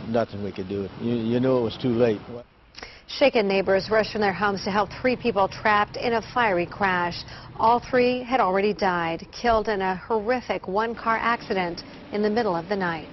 nothing we could do. You knew it was too late. Shaken neighbors rushed from their homes to help 3 people trapped in a fiery crash. All 3 had already died, killed in a horrific one-car accident in the middle of the night.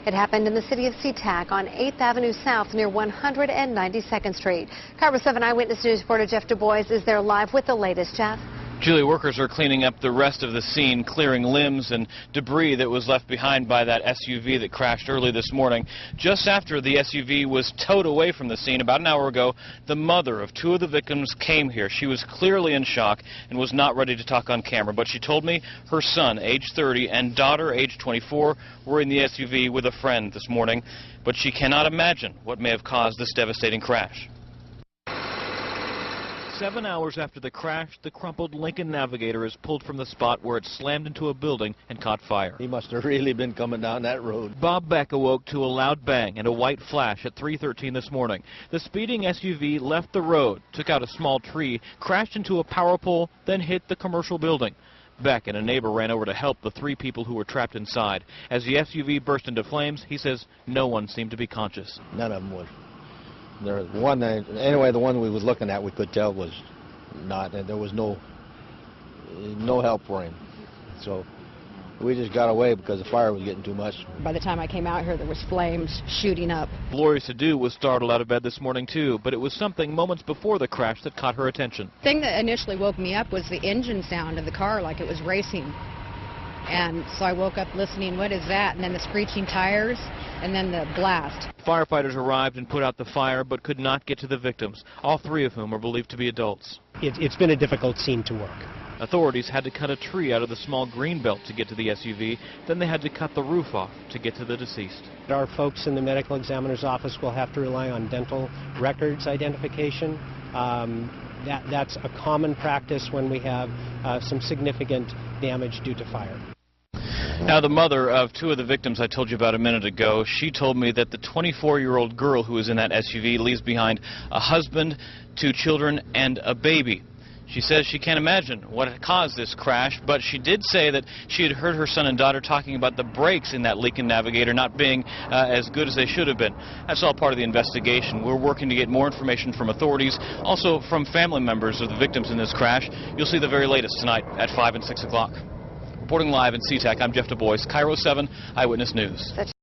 It happened in the city of SeaTac on 8th Avenue South near 192nd Street. KIRO 7 Eyewitness News reporter Jeff Du Bois is there live with the latest. Jeff? Julie, workers are cleaning up the rest of the scene, clearing limbs and debris that was left behind by that SUV that crashed early this morning. Just after the SUV was towed away from the scene about an hour ago, the mother of 2 of the victims came here. She was clearly in shock and was not ready to talk on camera, but she told me her son, age 30, and daughter, age 24, were in the SUV with a friend this morning, but she cannot imagine what may have caused this devastating crash. 7 hours after the crash, the crumpled Lincoln Navigator is pulled from the spot where it slammed into a building and caught fire. He must have really been coming down that road. Bob Beck awoke to a loud bang and a white flash at 3:13 this morning. The speeding SUV left the road, took out a small tree, crashed into a power pole, then hit the commercial building. Beck and a neighbor ran over to help the 3 people who were trapped inside. As the SUV burst into flames, he says no one seemed to be conscious. None of them was. There was one, anyway, the one we was looking at, we could tell was not, and there was no help for him. So we just got away because the fire was getting too much. By the time I came out here, there was flames shooting up. Gloria Sadu was startled out of bed this morning too, but it was something moments before the crash that caught her attention. The thing that initially woke me up was the engine sound of the car, like it was racing. And so I woke up listening, what is that? And then the screeching tires, and then the blast. Firefighters arrived and put out the fire, but could not get to the victims, all 3 of whom are believed to be adults. It's been a difficult scene to work. Authorities had to cut a tree out of the small green belt to get to the SUV. Then they had to cut the roof off to get to the deceased. Our folks in the medical examiner's office will have to rely on dental records identification. That's a common practice when we have some significant damage due to fire. Now, the mother of 2 of the victims I told you about a minute ago, she told me that the 24-year-old girl who was in that SUV leaves behind a husband, 2 children, and a baby. She says she can't imagine what had caused this crash, but she did say that she had heard her son and daughter talking about the brakes in that Lincoln Navigator not being as good as they should have been. That's all part of the investigation. We're working to get more information from authorities, also from family members of the victims in this crash. You'll see the very latest tonight at 5 and 6 o'clock. Reporting live in SeaTac, I'm Jeff Du Bois, KIRO 7 Eyewitness News.